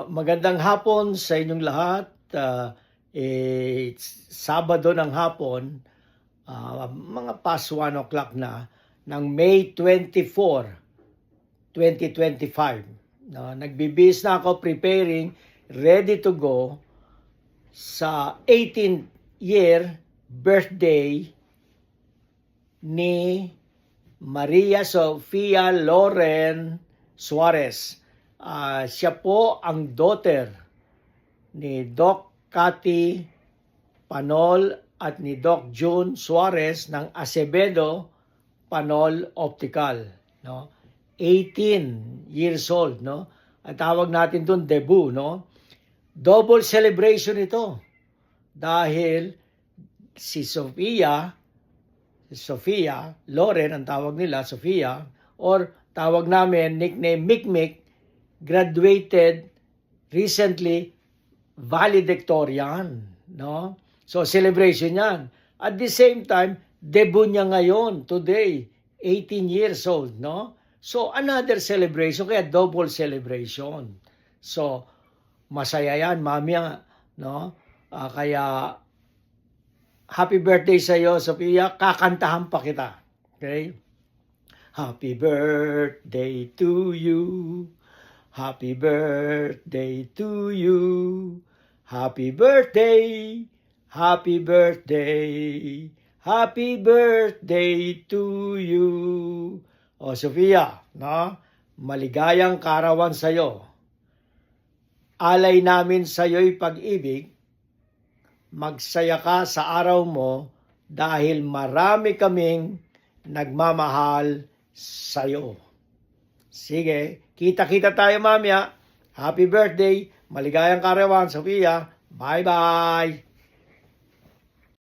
Magandang hapon sa inyong lahat. Sabado ng hapon, mga past 1 o'clock na, ng May 24, 2025. No, nagbibihis na ako preparing, ready to go sa 18th year birthday ni Maria Sofia Loren Suarez. Siya po ang daughter ni Doc Cathy Panol at ni Doc June Suarez ng Acevedo Panol Optical, no? 18 years old, no? At tawag natin doon debut, no? Double celebration ito dahil si Sofia Loren ang tawag nila, Sofia, or tawag namin nickname Mikmik, graduated recently valedictorian, no? So celebration yan. At the same time, debut niya ngayon, today, 18 years old, no? So another celebration, kaya double celebration. So masaya yan, mami, no? Kaya happy birthday sa iyo, Sofia. Kakantahan pa kita. Okay? Happy birthday to you. Happy birthday to you. Happy birthday. Happy birthday. Happy birthday to you. O Sofia, no? Maligayang karawan sa iyo. Alay namin sa iyo'y pag-ibig. Magsaya ka sa araw mo dahil marami kaming nagmamahal sa iyo. Sige, kita-kita tayo mamaya. Happy birthday, maligayang karawan, Sofia. Bye-bye.